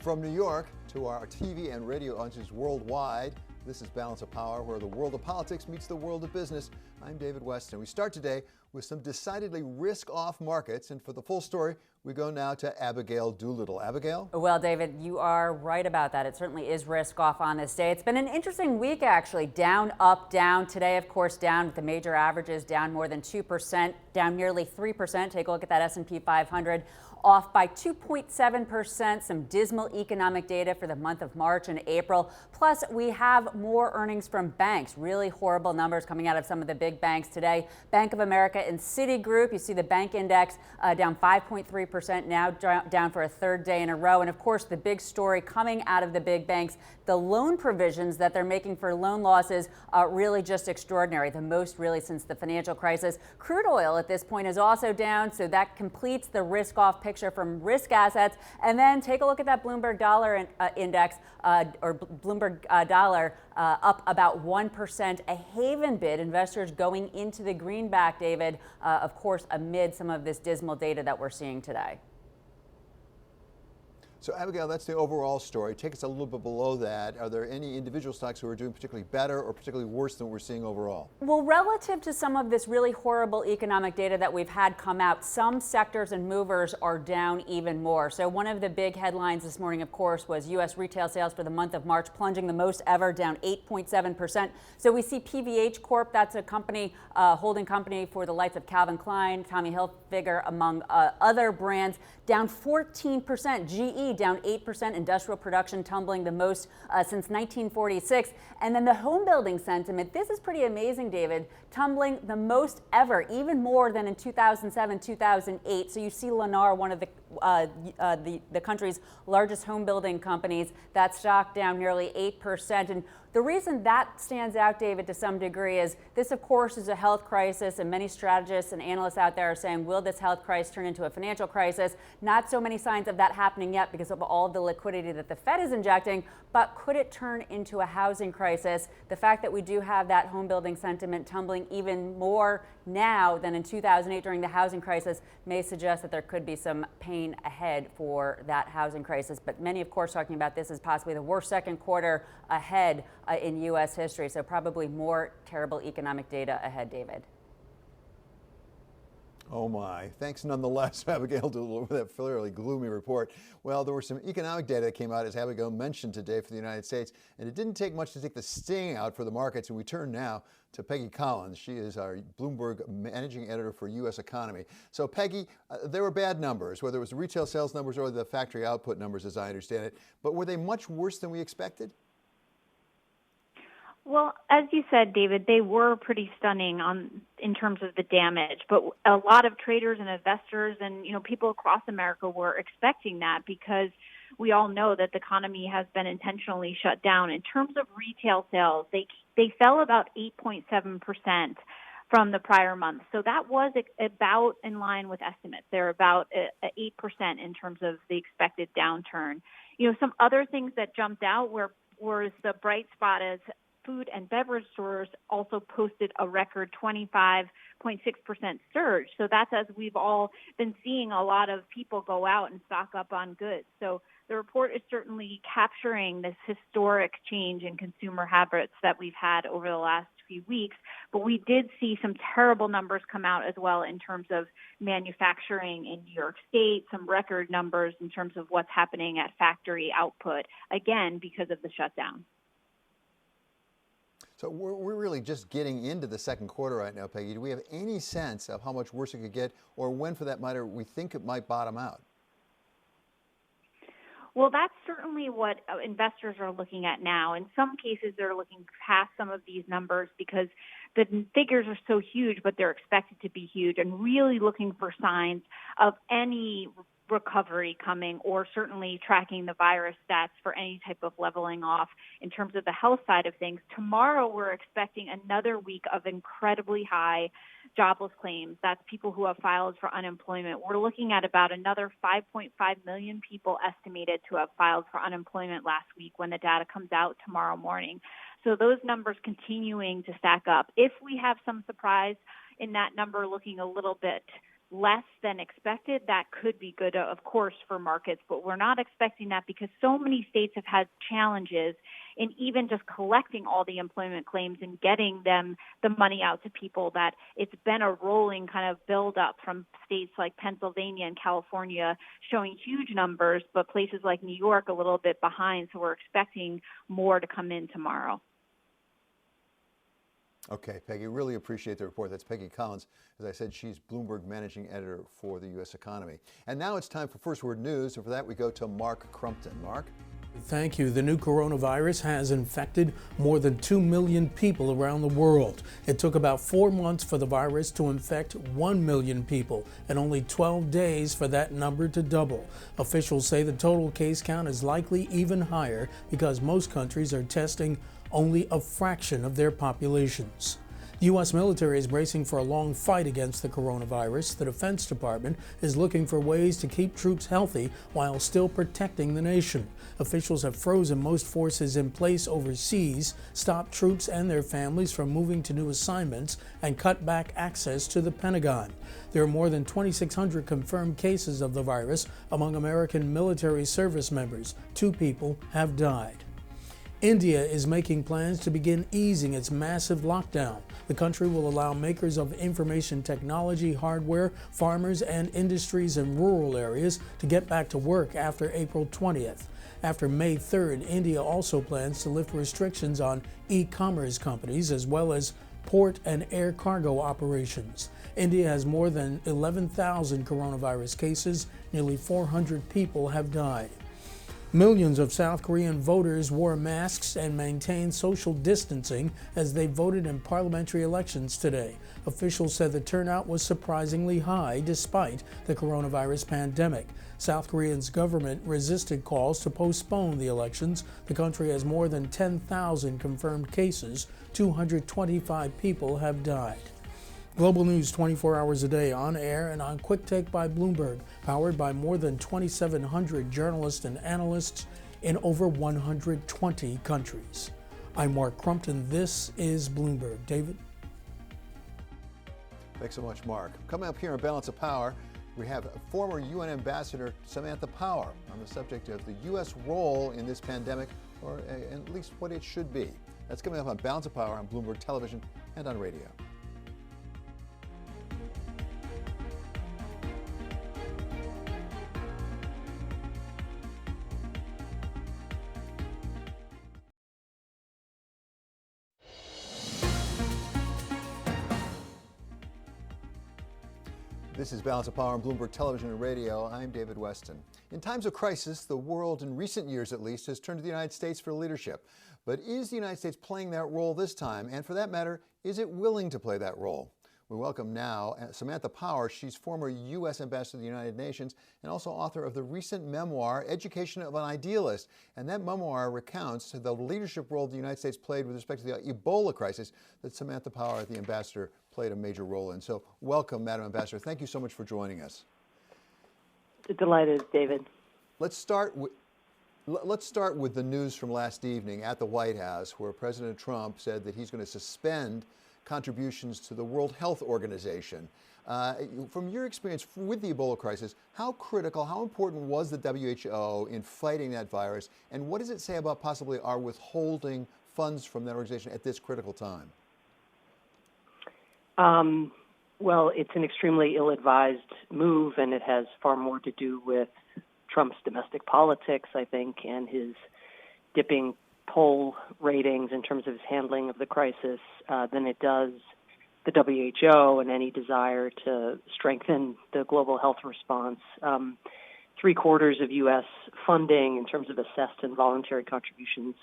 From New York to our TV and radio audiences worldwide, this is Balance of Power, where the world of politics meets the world of business. I'm David Weston. We start today with some decidedly risk-off markets, and for the full story, we go now to Abigail Doolittle. Abigail? Well, David, you are right about that. It certainly is risk-off on this day. It's been an interesting week, actually. Down, up, down. Today, of course, down with the major averages down more than 2%, down nearly 3%. Take a look at that S&P 500. Off by 2.7%, some dismal economic data for the month of March and April. Plus, we have more earnings from banks. Really horrible numbers coming out of some of the big banks today. Bank of America and Citigroup, you see the bank index down 5.3%, now down for a third day in a row. And of course, the big story coming out of the big banks, the loan provisions that they're making for loan losses are really just extraordinary, the most really since the financial crisis. Crude oil at this point is also down, so that completes the risk-off picture from risk assets. And then take a look at that Bloomberg dollar index, or Bloomberg dollar, up about 1%, a haven bid. Investors going into the greenback, David, of course, amid some of this dismal data that we're seeing today. So, Abigail, that's the overall story. Take us a little bit below that. Are there any individual stocks who are doing particularly better or particularly worse than we're seeing overall? Well, relative to some of this really horrible economic data that we've had come out, some sectors and movers are down even more. So one of the big headlines this morning, of course, was U.S. retail sales for the month of March plunging the most ever, down 8.7%. So we see PVH Corp, that's a company, holding company for the likes of Calvin Klein, Tommy Hilfiger, among other brands, down 14%. GE down 8%, industrial production tumbling the most since 1946. And then the home building sentiment, this is pretty amazing, David, tumbling the most ever, even more than in 2007, 2008. So you see Lennar, one of the country's largest home building companies, that stock down nearly 8%. And the reason that stands out, David, to some degree is this, of course, is a health crisis, and many strategists and analysts out there are saying, will this health crisis turn into a financial crisis? Not so many signs of that happening yet because of all the liquidity that the Fed is injecting, but could it turn into a housing crisis? The fact that we do have that home building sentiment tumbling even more now than in 2008 during the housing crisis may suggest that there could be some pain ahead for that housing crisis. But many, of course, talking about this as possibly the worst second quarter ahead in U.S. history. So probably more terrible economic data ahead, David. Oh my. Thanks nonetheless, Abigail Doolittle, for that fairly gloomy report. Well, there were some economic data that came out, as Abigail mentioned today, for the United States, and it didn't take much to take the sting out for the markets. And we turn now to Peggy Collins. She is our Bloomberg managing editor for U.S. economy. So, Peggy, there were bad numbers, whether it was the retail sales numbers or the factory output numbers, as I understand it. But were they much worse than we expected? Well, as you said, David, they were pretty stunning in terms of the damage. But a lot of traders and investors and people across America were expecting that because we all know that the economy has been intentionally shut down. In terms of retail sales, they fell about 8.7% from the prior month. So that was about in line with estimates. They're about 8% in terms of the expected downturn. Some other things that jumped out were the bright spot as food and beverage stores also posted a record 25.6% surge. So that's as we've all been seeing a lot of people go out and stock up on goods. So the report is certainly capturing this historic change in consumer habits that we've had over the last few weeks. But we did see some terrible numbers come out as well in terms of manufacturing in New York State, some record numbers in terms of what's happening at factory output, again, because of the shutdown. So we're really just getting into the second quarter right now, Peggy. Do we have any sense of how much worse it could get, or when, for that matter, we think it might bottom out? Well, that's certainly what investors are looking at now. In some cases, they're looking past some of these numbers because the figures are so huge, but they're expected to be huge, and really looking for signs of any recovery coming, or certainly tracking the virus stats for any type of leveling off in terms of the health side of things. Tomorrow, we're expecting another week of incredibly high jobless claims. That's people who have filed for unemployment. We're looking at about another 5.5 million people estimated to have filed for unemployment last week when the data comes out tomorrow morning. So those numbers continuing to stack up. If we have some surprise in that number looking a little bit less than expected, that could be good, of course, for markets. But we're not expecting that because so many states have had challenges in even just collecting all the employment claims and getting them the money out to people, that it's been a rolling kind of build-up from states like Pennsylvania and California showing huge numbers, but places like New York a little bit behind. So we're expecting more to come in tomorrow. Okay, Peggy, really appreciate the report. That's Peggy Collins. As I said, she's Bloomberg Managing Editor for the U.S. economy. And now it's time for First Word News. And for that, we go to Mark Crumpton. Mark? Thank you. The new coronavirus has infected more than 2 million people around the world. It took about 4 months for the virus to infect 1 million people and only 12 days for that number to double. Officials say the total case count is likely even higher because most countries are testing only a fraction of their populations. The U.S. military is bracing for a long fight against the coronavirus. The Defense Department is looking for ways to keep troops healthy while still protecting the nation. Officials have frozen most forces in place overseas, stopped troops and their families from moving to new assignments, and cut back access to the Pentagon. There are more than 2,600 confirmed cases of the virus among American military service members. 2 people have died. India is making plans to begin easing its massive lockdown. The country will allow makers of information technology, hardware, farmers, and industries in rural areas to get back to work after April 20th. After May 3rd, India also plans to lift restrictions on e-commerce companies as well as port and air cargo operations. India has more than 11,000 coronavirus cases. Nearly 400 people have died. Millions of South Korean voters wore masks and maintained social distancing as they voted in parliamentary elections today. Officials said the turnout was surprisingly high despite the coronavirus pandemic. South Korea's government resisted calls to postpone the elections. The country has more than 10,000 confirmed cases. 225 people have died. Global news 24 hours a day, on air and on Quick Take by Bloomberg, powered by more than 2,700 journalists and analysts in over 120 countries. I'm Mark Crumpton. This is Bloomberg. David? Thanks so much, Mark. Coming up here on Balance of Power, we have former UN Ambassador Samantha Power on the subject of the U.S. role in this pandemic, or at least what it should be. That's coming up on Balance of Power on Bloomberg Television and on radio. This is Balance of Power on Bloomberg Television and Radio. I'm David Weston. In times of crisis, the world, in recent years at least, has turned to the United States for leadership. But is the United States playing that role this time? And for that matter, is it willing to play that role? We welcome now Samantha Power. She's former U.S. Ambassador to the United Nations and also author of the recent memoir, Education of an Idealist. And that memoir recounts the leadership role the United States played with respect to the Ebola crisis that Samantha Power, the ambassador, played a major role in. So welcome, Madam Ambassador. Thank you so much for joining us. Delighted, David. Let's start with the news from last evening at the White House, where President Trump said that he's going to suspend contributions to the World Health Organization. From your experience with the Ebola crisis, how critical, how important was the WHO in fighting that virus, and what does it say about possibly our withholding funds from that organization at this critical time? Well, it's an extremely ill-advised move, and it has far more to do with Trump's domestic politics, I think, and his dipping poll ratings in terms of his handling of the crisis than it does the WHO and any desire to strengthen the global health response. 3/4 of U.S. funding in terms of assessed and voluntary contributions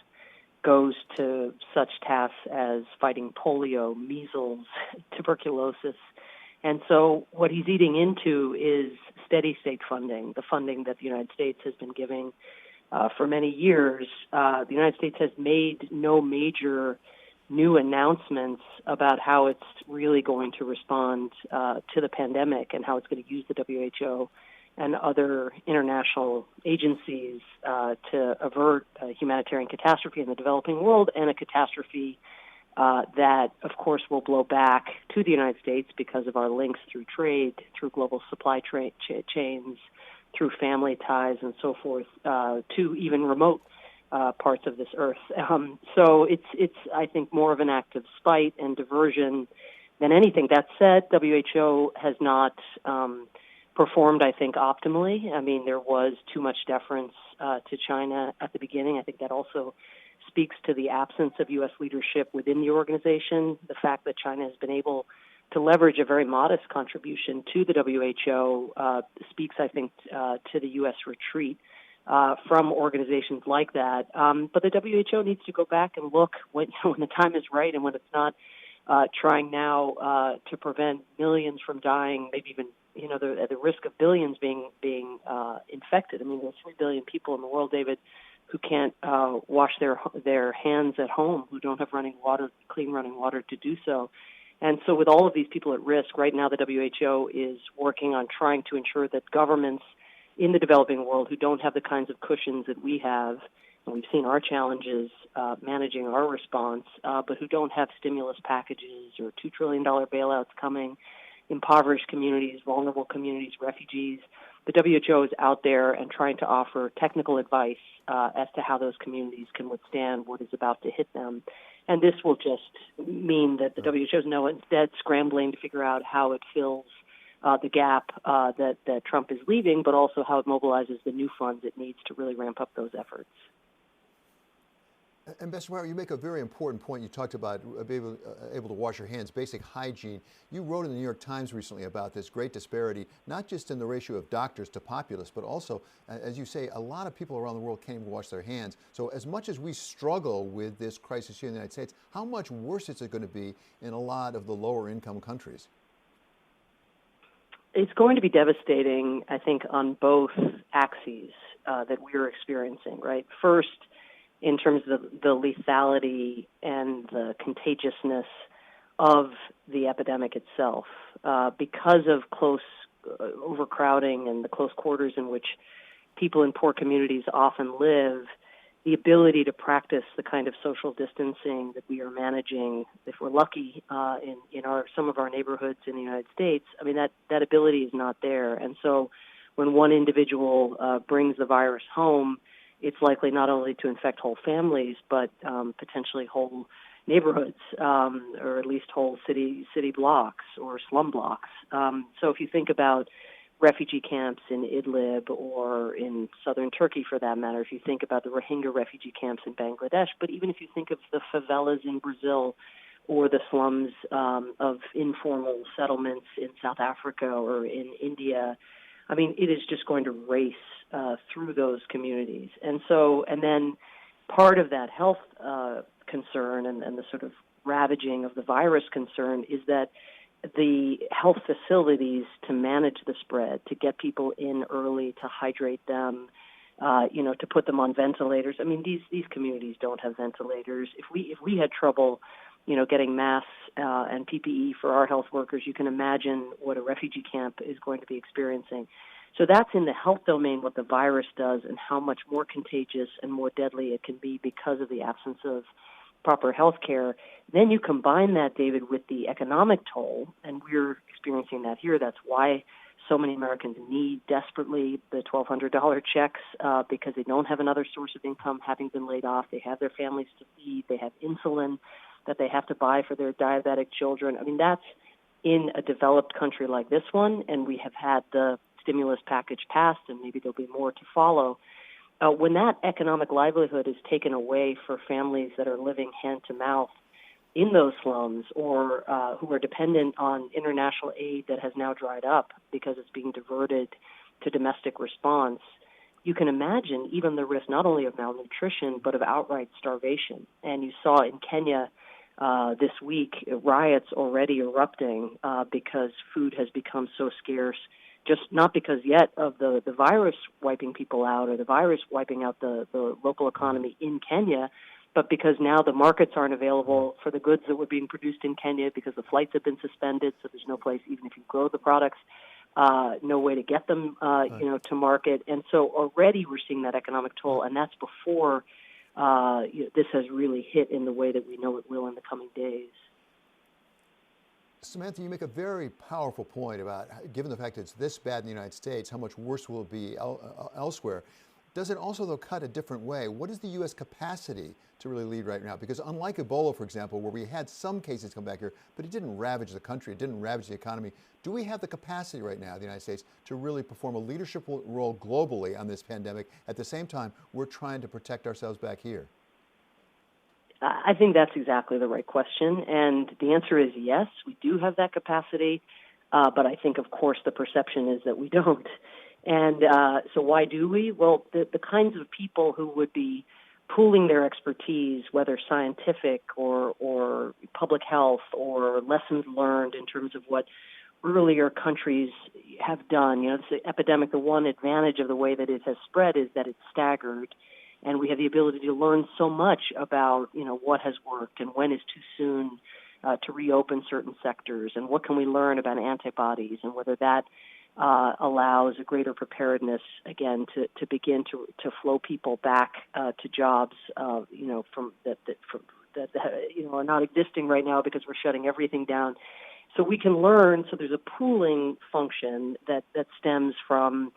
goes to such tasks as fighting polio, measles, tuberculosis. And so what he's eating into is steady state funding, the funding that the United States has been giving for many years. The United States has made no major new announcements about how it's really going to respond to the pandemic and how it's going to use the WHO and other international agencies to avert a humanitarian catastrophe in the developing world and a catastrophe that, of course, will blow back to the United States because of our links through trade, through global supply chains, through family ties, and so forth, to even remote parts of this earth. So it's I think more of an act of spite and diversion than anything. That said, WHO has not performed, I think, optimally. I mean, there was too much deference to China at the beginning. I think that also speaks to the absence of U.S. leadership within the organization. The fact that China has been able to leverage a very modest contribution to the WHO speaks, I think, to the U.S. retreat from organizations like that. But the WHO needs to go back and look when the time is right and when it's not trying now to prevent millions from dying, maybe even at the risk of billions being infected. I mean, there's 3 billion people in the world, David, who can't wash their hands at home, who don't have clean running water to do so. And so with all of these people at risk, right now the WHO is working on trying to ensure that governments in the developing world who don't have the kinds of cushions that we have, and we've seen our challenges managing our response, but who don't have stimulus packages or $2 trillion bailouts coming, impoverished communities, vulnerable communities, refugees. The WHO is out there and trying to offer technical advice as to how those communities can withstand what is about to hit them. And this will just mean that the WHO is now instead scrambling to figure out how it fills the gap that Trump is leaving, but also how it mobilizes the new funds it needs to really ramp up those efforts. Ambassador Power, you make a very important point. You talked about being able to wash your hands, basic hygiene. You wrote in the New York Times recently about this great disparity, not just in the ratio of doctors to populace, but also, as you say, a lot of people around the world can't even wash their hands. So as much as we struggle with this crisis here in the United States, how much worse is it going to be in a lot of the lower income countries? It's going to be devastating, I think, on both axes that we're experiencing, right? First, in terms of the lethality and the contagiousness of the epidemic itself, because of close overcrowding and the close quarters in which people in poor communities often live, the ability to practice the kind of social distancing that we are managing, if we're lucky, in some of our neighborhoods in the United States, I mean, that ability is not there. And so when one individual brings the virus home, it's likely not only to infect whole families, but potentially whole neighborhoods, or at least whole city blocks or slum blocks. So if you think about refugee camps in Idlib or in southern Turkey, for that matter, if you think about the Rohingya refugee camps in Bangladesh, but even if you think of the favelas in Brazil or the slums of informal settlements in South Africa or in India, I mean, it is just going to race through those communities. And then part of that health concern and the sort of ravaging of the virus concern is that the health facilities to manage the spread, to get people in early, to hydrate them, to put them on ventilators. I mean, these communities don't have ventilators. If we had trouble, getting masks and PPE for our health workers, you can imagine what a refugee camp is going to be experiencing. So that's in the health domain, what the virus does and how much more contagious and more deadly it can be because of the absence of proper health care. Then you combine that, David, with the economic toll, and we're experiencing that here. That's why so many Americans need desperately the $1,200 checks because they don't have another source of income, having been laid off. They have their families to feed. They have insulin that they have to buy for their diabetic children. I mean, that's in a developed country like this one, and we have had the stimulus package passed, and maybe there'll be more to follow. When that economic livelihood is taken away for families that are living hand to mouth in those slums or who are dependent on international aid that has now dried up because it's being diverted to domestic response, you can imagine even the risk not only of malnutrition but of outright starvation. And you saw in Kenya this week riots already erupting because food has become so scarce, just not because yet of the virus wiping people out or the virus wiping out the local economy in Kenya, but because now the markets aren't available for the goods that were being produced in Kenya because the flights have been suspended, so there's no place, even if you grow the products, no way to get them, to market. And so already we're seeing that economic toll, and that's before this has really hit in the way that we know it will in the coming days. Samantha, you make a very powerful point about, given the fact that it's this bad in the United States, how much worse will it be elsewhere. Does it also, though, cut a different way? What is the U.S. capacity to really lead right now? Because unlike Ebola, for example, where we had some cases come back here, but it didn't ravage the country, it didn't ravage the economy, do we have the capacity right now in the United States to really perform a leadership role globally on this pandemic? At the same time, we're trying to protect ourselves back here. I think that's exactly the right question. And the answer is yes, we do have that capacity. But I think, of course, the perception is that we don't. And so why do we? Well, the kinds of people who would be pooling their expertise, whether scientific or public health or lessons learned in terms of what earlier countries have done. This epidemic, the one advantage of the way that it has spread is that it's staggered. And we have the ability to learn so much about, what has worked and when is too soon to reopen certain sectors, and what can we learn about antibodies, and whether that allows a greater preparedness, again, to begin to flow people back to jobs, from that are not existing right now because we're shutting everything down. So we can learn. So there's a pooling function that stems from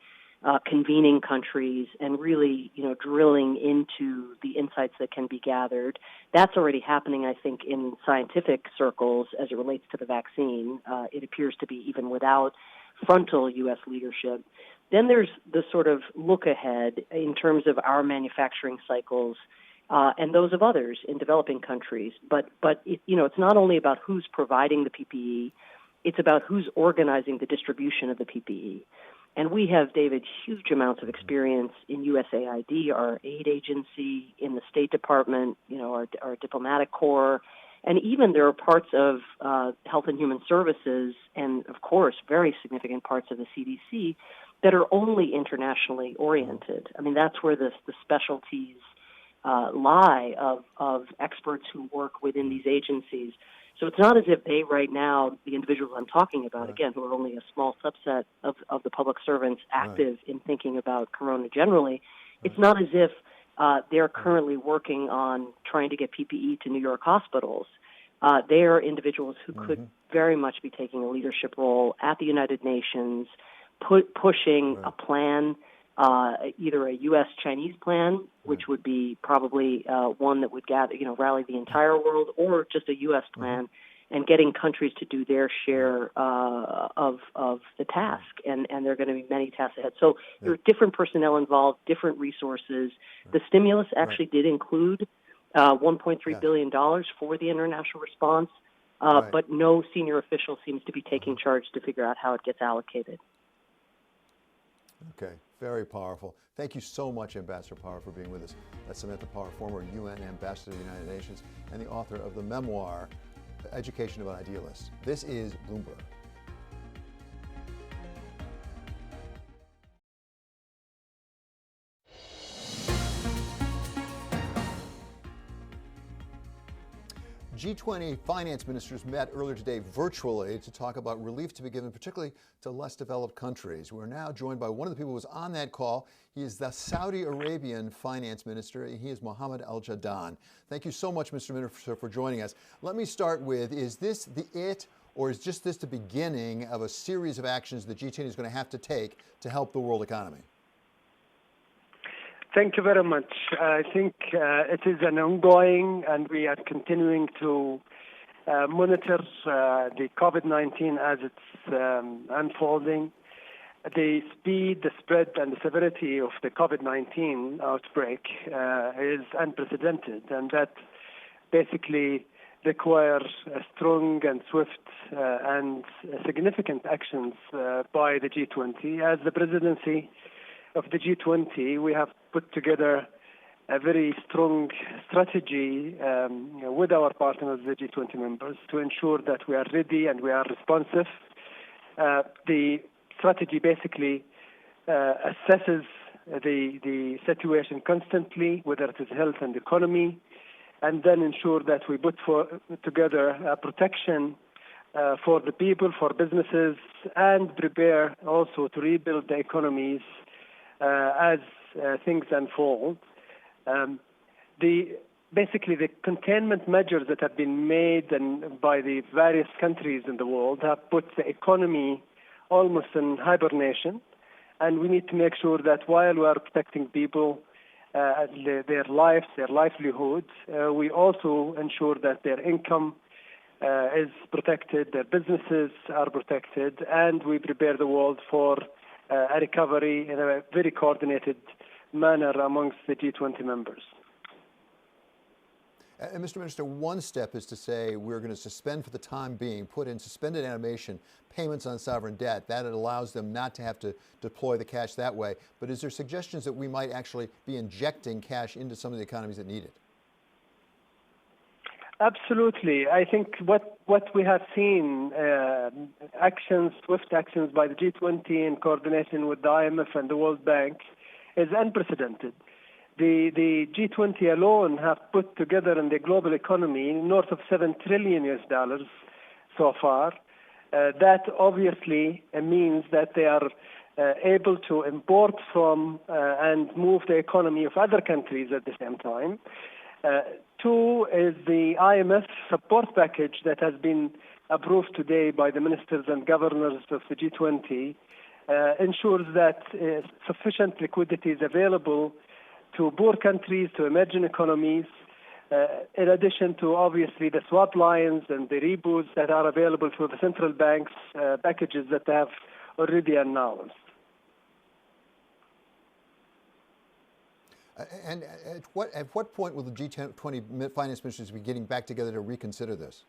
convening countries and really, drilling into the insights that can be gathered. That's already happening, I think, in scientific circles as it relates to the vaccine. It appears to be even without frontal U.S. leadership. Then there's the sort of look ahead in terms of our manufacturing cycles and those of others in developing countries. But it's not only about who's providing the PPE, it's about who's organizing the distribution of the PPE. And we have, David, huge amounts of experience in USAID, our aid agency, in the State Department, our diplomatic corps, and even there are parts of Health and Human Services and, of course, very significant parts of the CDC that are only internationally oriented. I mean, that's where the specialties lie of experts who work within these agencies. So it's not as if they right now, the individuals I'm talking about, again, who are only a small subset of the public servants active in thinking about corona generally, it's not as if they're currently working on trying to get PPE to New York hospitals. They are individuals who could very much be taking a leadership role at the United Nations, pushing a plan, either a U.S.-Chinese plan, which would be probably one that would gather, rally the entire world, or just a U.S. plan, and getting countries to do their share of the task. And there are going to be many tasks ahead. So there are different personnel involved, different resources. The stimulus actually did include $1.3 billion for the international response, but no senior official seems to be taking charge to figure out how it gets allocated. Okay, very powerful. Thank you so much, Ambassador Power, for being with us. That's Samantha Power, former UN Ambassador to the United Nations and the author of the memoir, Education of an Idealist. This is Bloomberg. G20 finance ministers met earlier today virtually to talk about relief to be given particularly to less developed countries. We're now joined by one of the people who was on that call. He is the Saudi Arabian finance minister. He is Mohammed al-Jadaan. Thank you so much, Mr. Minister, for joining us. Let me start with, is this or is just this the beginning of a series of actions the G20 is going to have to take to help the world economy? Thank you very much. I think it is an ongoing, and we are continuing to monitor the COVID-19 as it's unfolding. The speed, the spread, and the severity of the COVID-19 outbreak is unprecedented, and that basically requires strong and swift and significant actions by the G20. As the presidency of the G20, we have put together a very strong strategy with our partners, the G20 members, to ensure that we are ready and we are responsive. The strategy basically assesses the situation constantly, whether it is health and economy, and then ensure that we put together protection for the people, for businesses, and prepare also to rebuild the economies as things unfold. basically the containment measures that have been made and by the various countries in the world have put the economy almost in hibernation. And we need to make sure that while we are protecting people, their lives, their livelihoods, we also ensure that their income is protected, their businesses are protected, and we prepare the world for a recovery in a very coordinated manner amongst the G20 members. And Mr. Minister, one step is to say we're going to suspend for the time being, put in suspended animation payments on sovereign debt. That allows them not to have to deploy the cash that way. But is there suggestions that we might actually be injecting cash into some of the economies that need it? Absolutely. I think what we have seen, swift actions by the G20 in coordination with the IMF and the World Bank is unprecedented. The G20 alone have put together in the global economy north of $7 trillion so far. That obviously means that they are able to import from and move the economy of other countries at the same time. Two is the IMF support package that has been approved today by the ministers and governors of the G20 ensures that sufficient liquidity is available to poor countries, to emerging economies, in addition to obviously the swap lines and the repos that are available through the central banks packages that they have already announced. And at what point will the G20 finance ministers be getting back together to reconsider this?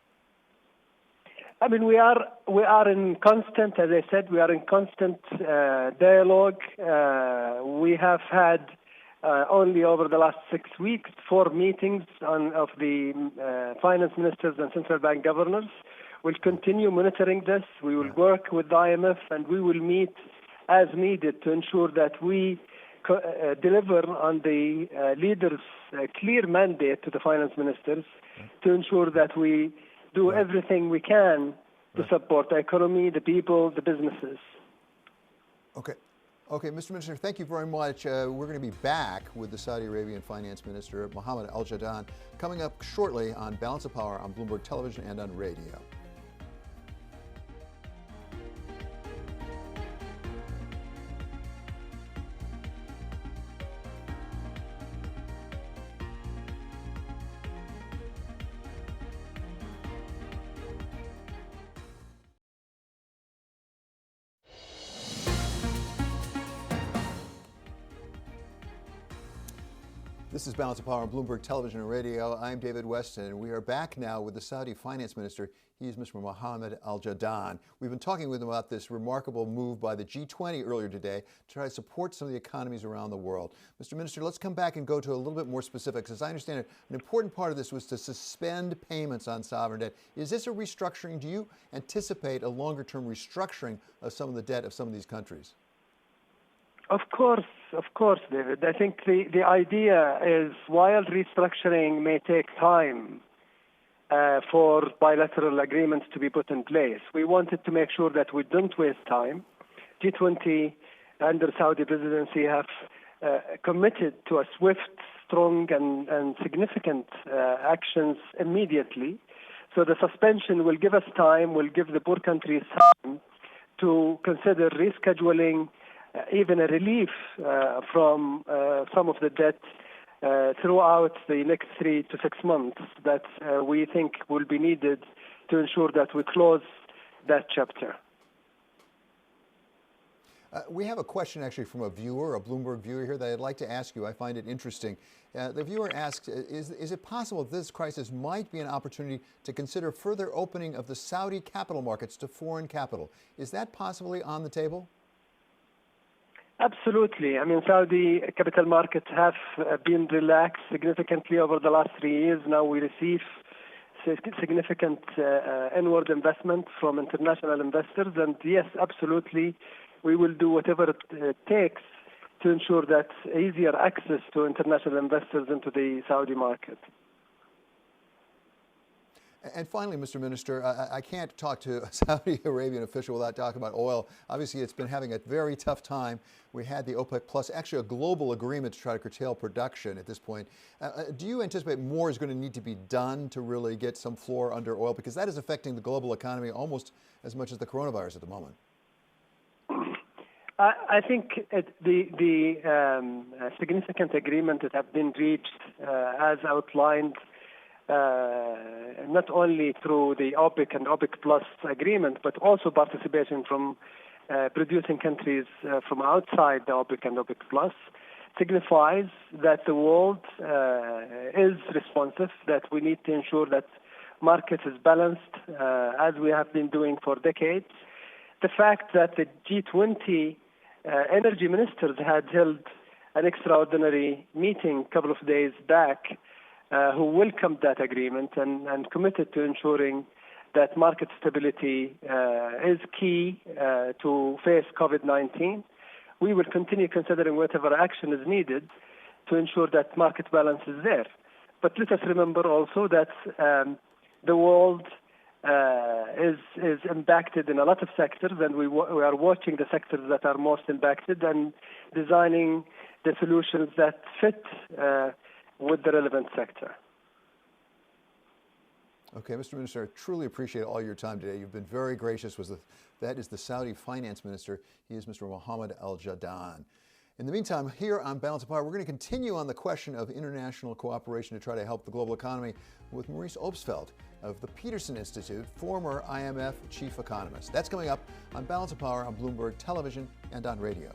I mean, we are in constant, as I said, we are in constant dialogue. We have had only over the last 6 weeks, 4 meetings of the finance ministers and central bank governors. We'll continue monitoring this. We will work with the IMF, and we will meet as needed to ensure that we deliver on the leaders' clear mandate to the finance ministers to ensure that we do everything we can to support the economy, the people, the businesses. Okay, Mr. Minister, thank you very much. We're going to be back with the Saudi Arabian Finance Minister, Mohammed al-Jadaan, coming up shortly on Balance of Power on Bloomberg Television and on radio. This is Balance of Power on Bloomberg Television and Radio. I'm David Weston, and we are back now with the Saudi Finance Minister. He's Mr. Mohammed al-Jadaan. We've been talking with him about this remarkable move by the G20 earlier today to try to support some of the economies around the world. Mr. Minister, let's come back and go to a little bit more specifics. As I understand it, an important part of this was to suspend payments on sovereign debt. Is this a restructuring? Do you anticipate a longer-term restructuring of some of the debt of some of these countries? Of course, David. I think the idea is while restructuring may take time for bilateral agreements to be put in place, we wanted to make sure that we don't waste time. G20 under Saudi presidency have committed to a swift, strong, and significant actions immediately. So the suspension will give us time, will give the poor countries time to consider rescheduling, even a relief from some of the debt throughout the next 3 to 6 months that we think will be needed to ensure that we close that chapter. We have a question actually from a viewer, a Bloomberg viewer here that I'd like to ask you. I find it interesting. The viewer asks, is it possible that this crisis might be an opportunity to consider further opening of the Saudi capital markets to foreign capital? Is that possibly on the table? Absolutely. I mean, Saudi capital markets have been relaxed significantly over the last 3 years. Now we receive significant inward investment from international investors. And yes, absolutely, we will do whatever it takes to ensure that easier access to international investors into the Saudi market. And finally, Mr. Minister, I can't talk to a Saudi Arabian official without talking about oil. Obviously, it's been having a very tough time. We had the OPEC Plus, actually a global agreement to try to curtail production at this point. Do you anticipate more is going to need to be done to really get some floor under oil? Because that is affecting the global economy almost as much as the coronavirus at the moment. I think the significant agreement that have been reached as outlined not only through the OPEC and OPEC Plus agreement, but also participation from producing countries from outside the OPEC and OPEC Plus, signifies that the world is responsive, that we need to ensure that market is balanced, as we have been doing for decades. The fact that the G20 energy ministers had held an extraordinary meeting a couple of days back, who welcomed that agreement and committed to ensuring that market stability is key to face COVID-19. We will continue considering whatever action is needed to ensure that market balance is there. But let us remember also that the world is impacted in a lot of sectors, and we are watching the sectors that are most impacted and designing the solutions that fit with the relevant sector. Okay, Mr. Minister, I truly appreciate all your time today. You've been very gracious. That is the Saudi Finance Minister. He is Mr. Mohammed al-Jadaan. In the meantime, here on Balance of Power, we're going to continue on the question of international cooperation to try to help the global economy with Maurice Obstfeld of the Peterson Institute, former IMF chief economist. That's coming up on Balance of Power on Bloomberg Television and on radio.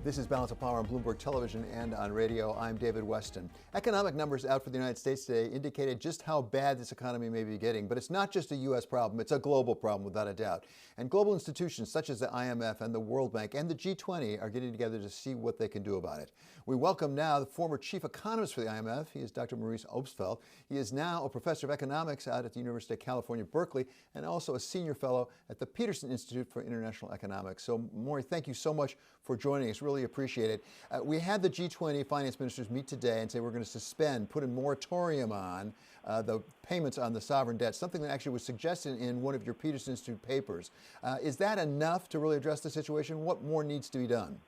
This is Balance of Power on Bloomberg Television and on radio. I'm David Weston. Economic numbers out for the United States today indicated just how bad this economy may be getting. But it's not just a U.S. problem. It's a global problem, without a doubt. And global institutions such as the IMF and the World Bank and the G20 are getting together to see what they can do about it. We welcome now the former chief economist for the IMF. He is Dr. Maurice Obstfeld. He is now a professor of economics out at the University of California, Berkeley, and also a senior fellow at the Peterson Institute for International Economics. So, Maurice, thank you so much for joining us. Really appreciate it. We had the G20 finance ministers meet today and say we're going to put a moratorium on the payments on the sovereign debt, something that actually was suggested in one of your Peterson Institute papers. Is that enough to really address the situation? What more needs to be done?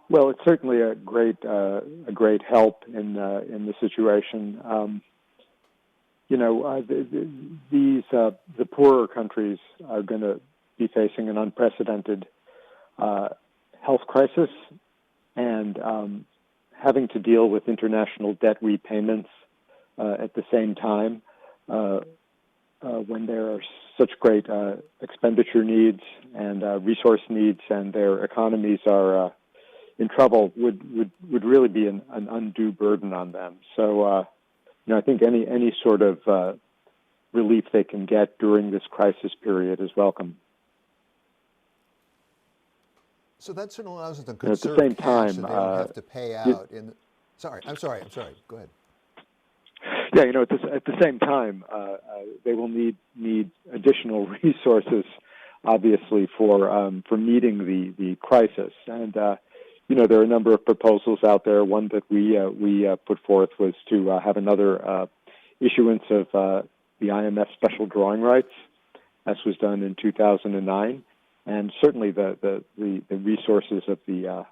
Well, it's certainly a great help in the situation. The poorer countries are going to be facing an unprecedented health crisis and having to deal with international debt repayments at the same time when there are such great expenditure needs and resource needs, and their economies are in trouble would really be an undue burden on them. So, I think any sort of relief they can get during this crisis period is welcome. So that certainly allows us to conserve at the same time, so they don't have to pay out. I'm sorry. Go ahead. Yeah, at the same time, they will need additional resources, obviously, for meeting the crisis. And there are a number of proposals out there. One that we put forth was to have another issuance of the IMF special drawing rights, as was done in 2009. And certainly the resources of the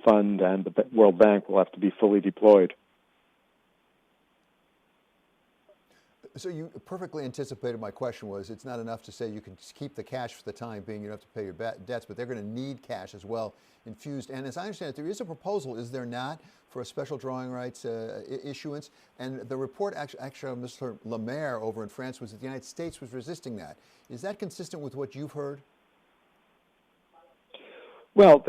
fund and the World Bank will have to be fully deployed. So you perfectly anticipated my question was, it's not enough to say you can keep the cash for the time being, you don't have to pay your debts, but they're going to need cash as well infused. And as I understand it, there is a proposal, is there not, for a special drawing rights issuance? And the report actually Mr. Lemaire over in France was that the United States was resisting that. Is that consistent with what you've heard? Well,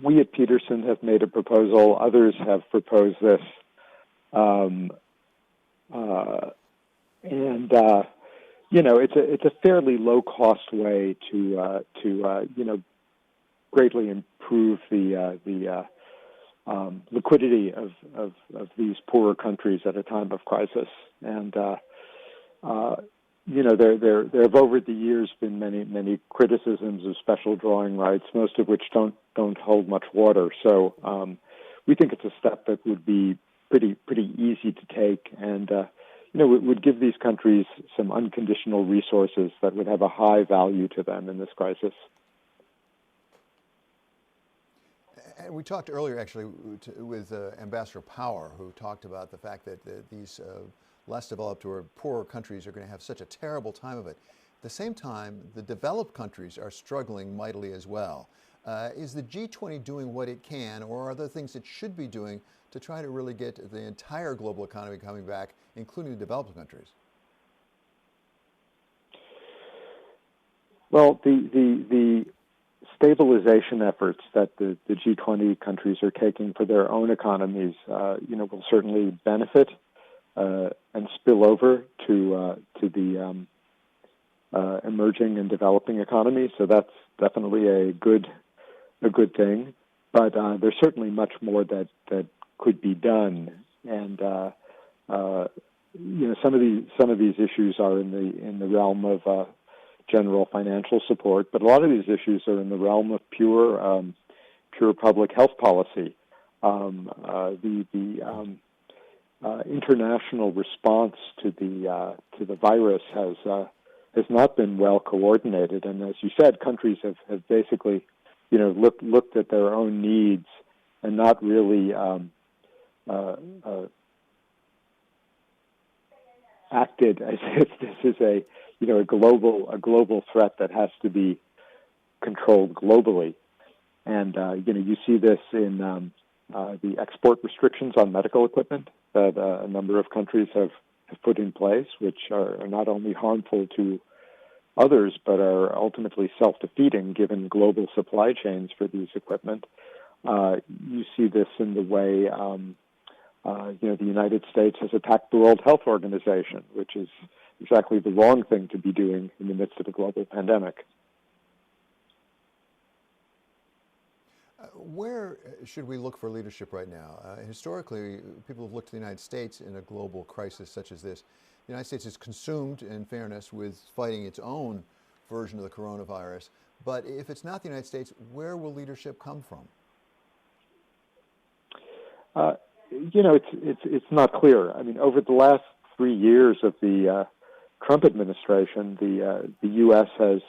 we at Peterson have made a proposal. Others have proposed this. it's a fairly low cost way to greatly improve the liquidity of these poorer countries at a time of crisis. And there have over the years been many criticisms of special drawing rights, most of which don't hold much water. So we think it's a step that would be pretty easy to take, and it would give these countries some unconditional resources that would have a high value to them in this crisis. And we talked earlier, actually, with Ambassador Power, who talked about the fact that these less developed or poorer countries are going to have such a terrible time of it. At the same time, the developed countries are struggling mightily as well. Is the G20 doing what it can, or are there things it should be doing to try to really get the entire global economy coming back, including the developed countries? Well, the stabilization efforts that the G20 countries are taking for their own economies, will certainly benefit and spill over to the emerging and developing economies. So that's definitely a good thing. But there's certainly much more that could be done, and some of these issues are in the realm of general financial support, but a lot of these issues are in the realm of pure public health policy. The international response to the virus has not been well coordinated, and as you said, countries have basically looked at their own needs and not really acted as if this is a global threat that has to be controlled globally. And you see this in the export restrictions on medical equipment that a number of countries have put in place, which are not only harmful to others but are ultimately self-defeating given global supply chains for these equipment. You see this in the way the United States has attacked the World Health Organization, which is exactly the wrong thing to be doing in the midst of a global pandemic. Where should we look for leadership right now? Historically, people have looked to the United States in a global crisis such as this. The United States is consumed, in fairness, with fighting its own version of the coronavirus. But if it's not the United States, where will leadership come from? It's not clear. I mean, over the last 3 years of the Trump administration, the U.S. has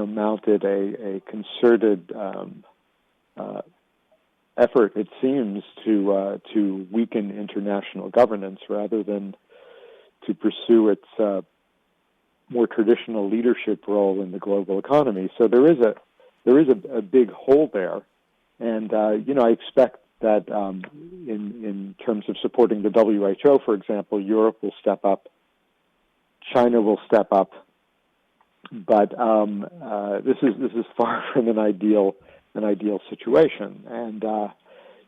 mounted a concerted effort, it seems, to weaken international governance rather than to pursue its more traditional leadership role in the global economy. So there is a big hole there, and I expect that in terms of supporting the WHO, for example, Europe will step up, China will step up, but this is far from an ideal situation. And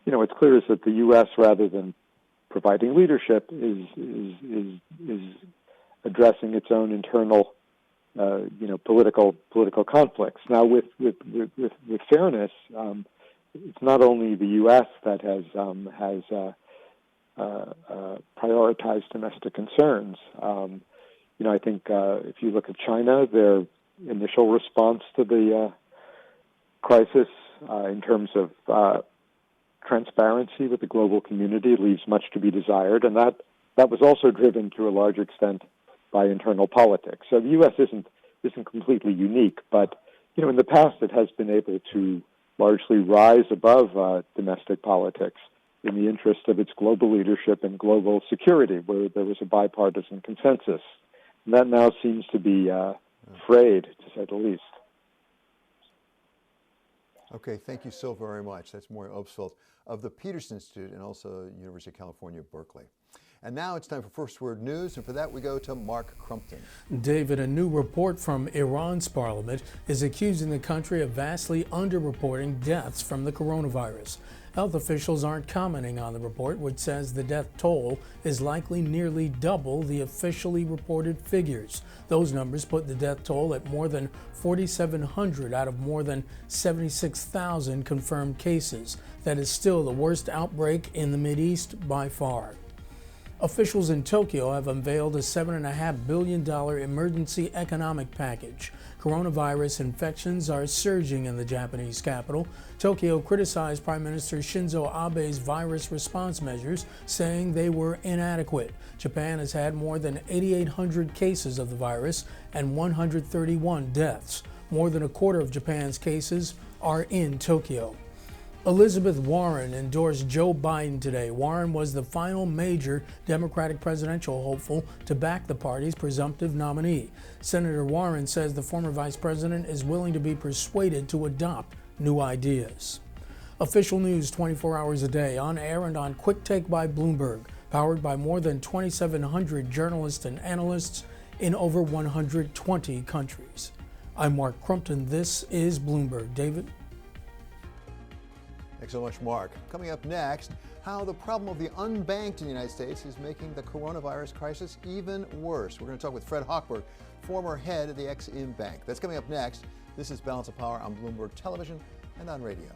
what's clear is that the U.S., rather than providing leadership, is addressing its own internal political conflicts. Now, with fairness, it's not only the U.S. that has prioritized domestic concerns. I think if you look at China, their initial response to the crisis in terms of transparency with the global community leaves much to be desired, and that was also driven to a large extent by internal politics. So the U.S. isn't completely unique, but in the past it has been able to largely rise above domestic politics in the interest of its global leadership and global security, where there was a bipartisan consensus. And that now seems to be frayed, to say the least. Okay, thank you so very much. That's Maurice Obstfeld of the Peterson Institute and also University of California, Berkeley. And now it's time for First Word News, and for that we go to Mark Crumpton. David, a new report from Iran's parliament is accusing the country of vastly underreporting deaths from the coronavirus. Health officials aren't commenting on the report, which says the death toll is likely nearly double the officially reported figures. Those numbers put the death toll at more than 4,700 out of more than 76,000 confirmed cases. That is still the worst outbreak in the Mideast by far. Officials in Tokyo have unveiled a $7.5 billion emergency economic package. Coronavirus infections are surging in the Japanese capital. Tokyo criticized Prime Minister Shinzo Abe's virus response measures, saying they were inadequate. Japan has had more than 8,800 cases of the virus and 131 deaths. More than a quarter of Japan's cases are in Tokyo. Elizabeth Warren endorsed Joe Biden today. Warren was the final major Democratic presidential hopeful to back the party's presumptive nominee. Senator Warren says the former vice president is willing to be persuaded to adopt new ideas. Official news 24 hours a day, on air and on Quick Take by Bloomberg, powered by more than 2,700 journalists and analysts in over 120 countries. I'm Mark Crumpton. This is Bloomberg. David? Thanks so much, Mark. Coming up next, how the problem of the unbanked in the United States is making the coronavirus crisis even worse. We're going to talk with Fred Hochberg, former head of the Ex-Im Bank. That's coming up next. This is Balance of Power on Bloomberg Television and on radio.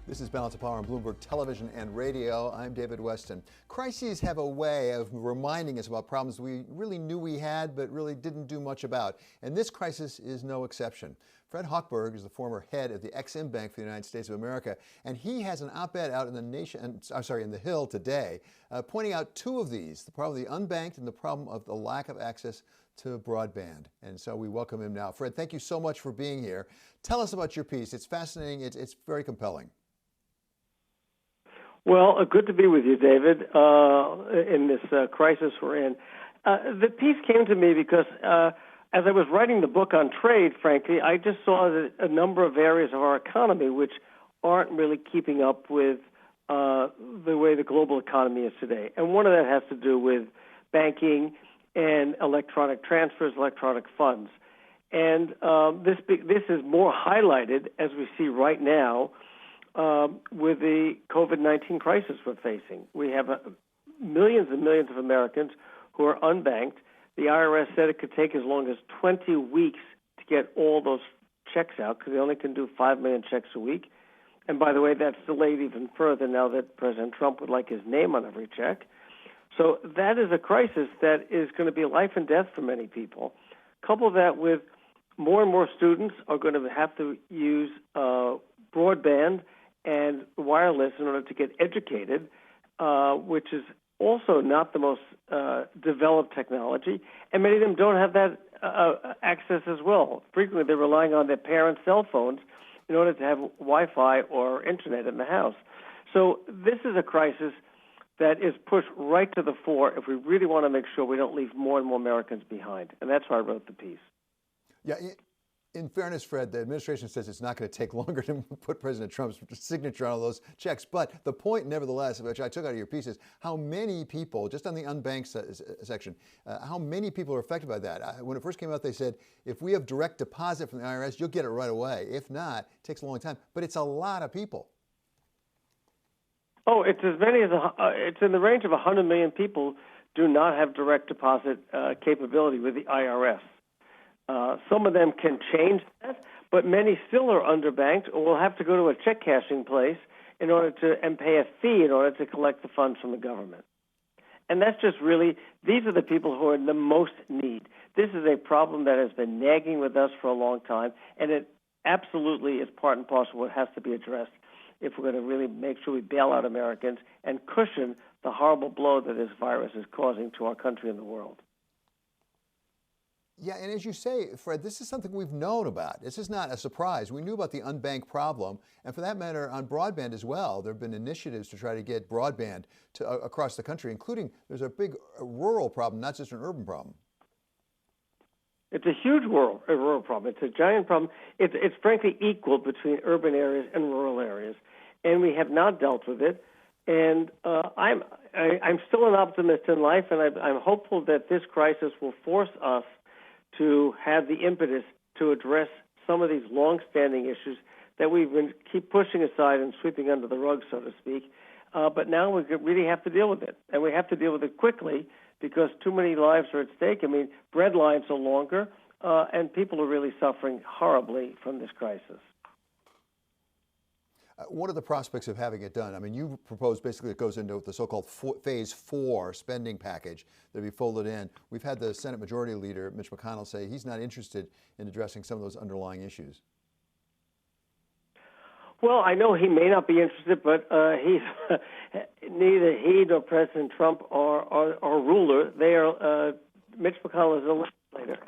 This is Balance of Power on Bloomberg Television and radio. I'm David Weston. Crises have a way of reminding us about problems we really knew we had but really didn't do much about. And this crisis is no exception. Fred Hochberg is the former head of the Ex-Im Bank for the United States of America, and he has an op-ed out in the Hill today, pointing out two of these: the problem of the unbanked and the problem of the lack of access to broadband. And so we welcome him now. Fred, thank you so much for being here. Tell us about your piece. It's fascinating. It's very compelling. Well, good to be with you, David, in this crisis we're in. The piece came to me because as I was writing the book on trade, frankly, I just saw that a number of areas of our economy which aren't really keeping up with the way the global economy is today. And one of that has to do with banking and electronic transfers, electronic funds. And this is more highlighted, as we see right now, with the COVID-19 crisis we're facing. We have millions and millions of Americans who are unbanked. The IRS said it could take as long as 20 weeks to get all those checks out because they only can do 5 million checks a week. And by the way, that's delayed even further now that President Trump would like his name on every check. So that is a crisis that is going to be life and death for many people. Couple that with more and more students are going to have to use broadband and wireless in order to get educated, which is also not the most developed technology, and many of them don't have that access as well. Frequently, they're relying on their parents' cell phones in order to have Wi-Fi or internet in the house. So this is a crisis that is pushed right to the fore if we really want to make sure we don't leave more and more Americans behind, and that's why I wrote the piece. Yeah. In fairness, Fred, the administration says it's not going to take longer to put President Trump's signature on all those checks. But the point, nevertheless, which I took out of your piece, is how many people, just on the unbanked section, how many people are affected by that? When it first came out, they said, if we have direct deposit from the IRS, you'll get it right away. If not, it takes a long time. But it's a lot of people. Oh, it's as many as it's in the range of 100 million people do not have direct deposit capability with the IRS. Some of them can change that, but many still are underbanked or will have to go to a check cashing place in order to and pay a fee in order to collect the funds from the government. And that's just really, these are the people who are in the most need. This is a problem that has been nagging with us for a long time, and it absolutely is part and parcel of what has to be addressed if we're going to really make sure we bail out Americans and cushion the horrible blow that this virus is causing to our country and the world. Yeah, and as you say, Fred, this is something we've known about. This is not a surprise. We knew about the unbanked problem, and for that matter, on broadband as well. There have been initiatives to try to get broadband to, across the country, including there's a big rural problem, not just an urban problem. It's a huge rural problem. It's a giant problem. It's frankly equal between urban areas and rural areas, and we have not dealt with it. And I'm still an optimist in life, and I'm hopeful that this crisis will force us to have the impetus to address some of these long-standing issues that we've been keep pushing aside and sweeping under the rug, so to speak. But now we really have to deal with it, and we have to deal with it quickly because too many lives are at stake. I mean, bread lines are longer, and people are really suffering horribly from this crisis. What are the prospects of having it done? I mean, you propose basically it goes into the so-called Phase 4 spending package that be folded in. We've had the Senate Majority Leader, Mitch McConnell, say he's not interested in addressing some of those underlying issues. Well, I know he may not be interested, but he's neither he nor President Trump are ruler. They are Mitch McConnell is a legislator,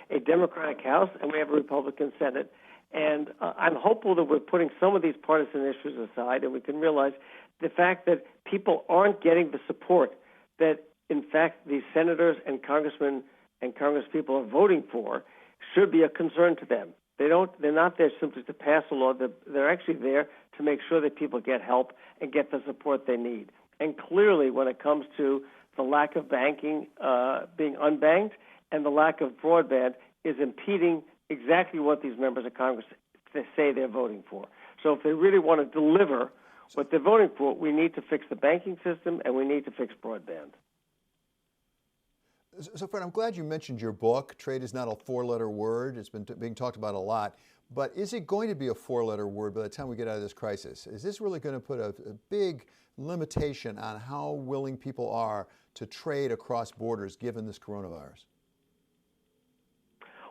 a Democratic House, and we have a Republican Senate. And I'm hopeful that we're putting some of these partisan issues aside, and we can realize the fact that people aren't getting the support that, in fact, these senators and congressmen and congresspeople are voting for should be a concern to them. They're not there simply to pass a law. They're actually there to make sure that people get help and get the support they need. And clearly, when it comes to the lack of banking being unbanked and the lack of broadband is impeding exactly what these members of Congress say they're voting for. So if they really want to deliver what they're voting for, we need to fix the banking system and we need to fix broadband. So, Fred, I'm glad you mentioned your book. Trade is not a four-letter word. It's been being talked about a lot. But is it going to be a four-letter word by the time we get out of this crisis? Is this really going to put a big limitation on how willing people are to trade across borders given this coronavirus?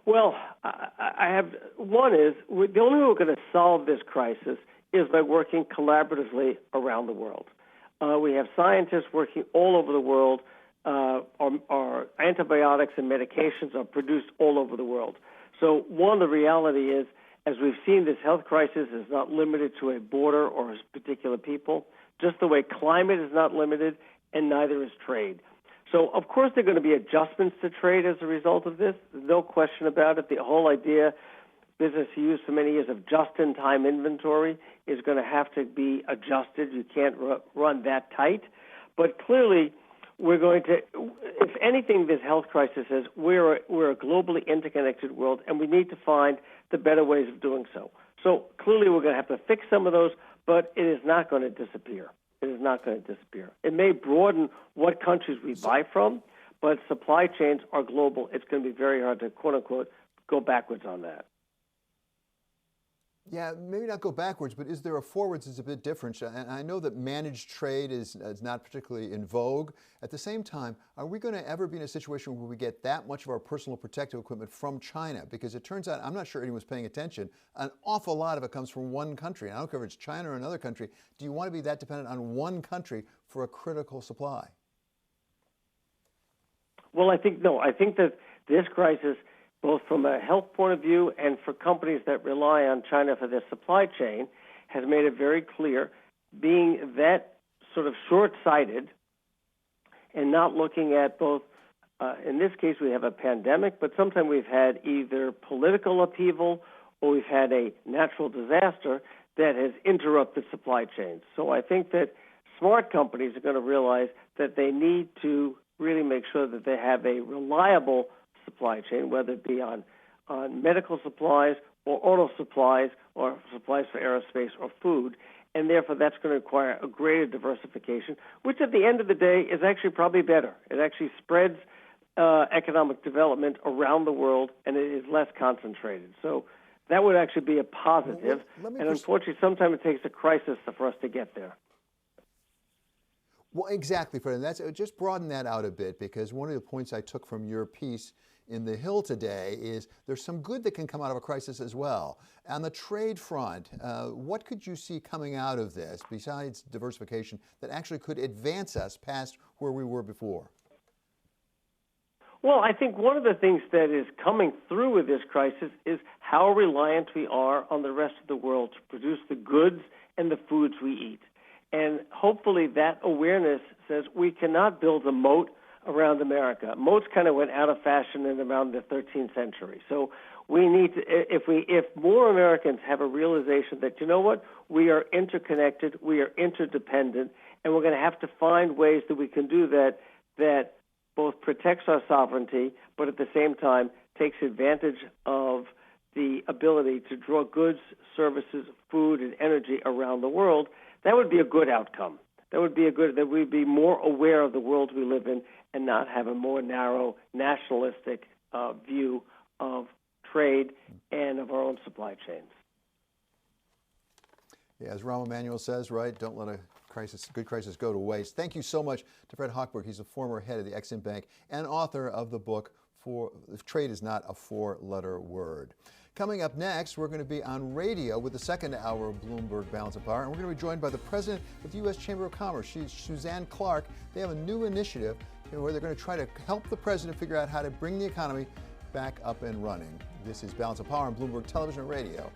Well, I have one is the only way we're going to solve this crisis is by working collaboratively around the world. We have scientists working all over the world. Our antibiotics and medications are produced all over the world. So one, the reality is, as we've seen, this health crisis is not limited to a border or a particular people, just the way climate is not limited, and neither is trade. So, of course, there are going to be adjustments to trade as a result of this. There's no question about it. The whole idea, business used for many years of just-in-time inventory, is going to have to be adjusted. You can't run that tight. But clearly, we're going to, if anything, this health crisis says we're a globally interconnected world, and we need to find the better ways of doing so. So clearly, we're going to have to fix some of those, but it is not going to disappear. It is not going to disappear. It may broaden what countries we buy from, but supply chains are global. It's going to be very hard to, quote-unquote, go backwards on that. Yeah, maybe not go backwards, but is there a forwards is a bit different. And I know that managed trade is not particularly in vogue. At the same time, are we going to ever be in a situation where we get that much of our personal protective equipment from China? Because it turns out, I'm not sure anyone's paying attention, an awful lot of it comes from one country. And I don't care if it's China or another country. Do you want to be that dependent on one country for a critical supply? Well, I think that this crisis, both from a health point of view and for companies that rely on China for their supply chain, has made it very clear, being that sort of short-sighted and not looking at both, in this case we have a pandemic, but sometimes we've had either political upheaval or we've had a natural disaster that has interrupted supply chains. So I think that smart companies are going to realize that they need to really make sure that they have a reliable supply chain, whether it be on medical supplies or auto supplies or supplies for aerospace or food, and therefore that's going to require a greater diversification, which at the end of the day is actually probably better. It actually spreads economic development around the world, and it is less concentrated. So that would actually be a positive, and unfortunately sometimes it takes a crisis for us to get there. Well, exactly, Fred. And that's just broaden that out a bit, because one of the points I took from your piece in The Hill today is there's some good that can come out of a crisis as well. On the trade front, what could you see coming out of this besides diversification that actually could advance us past where we were before? Well, I think one of the things that is coming through with this crisis is how reliant we are on the rest of the world to produce the goods and the foods we eat. And hopefully that awareness says we cannot build a moat around America. Moats kind of went out of fashion in around the 13th century. So we need to, if more Americans have a realization that, you know what, we are interconnected, we are interdependent, and we're going to have to find ways that we can do that both protects our sovereignty, but at the same time takes advantage of the ability to draw goods, services, food, and energy around the world. That would be a good outcome. That we'd be more aware of the world we live in and not have a more narrow nationalistic view of trade and of our own supply chains. Yeah, as Rahm Emanuel says, right, don't let a good crisis go to waste. Thank you so much to Fred Hochberg. He's a former head of the Ex-Im Bank and author of the book, If Trade is Not a Four-Letter Word. Coming up next, we're going to be on radio with the second hour of Bloomberg Balance of Power, and we're going to be joined by the president of the U.S. Chamber of Commerce. She's Suzanne Clark. They have a new initiative where they're going to try to help the president figure out how to bring the economy back up and running. This is Balance of Power on Bloomberg Television and Radio.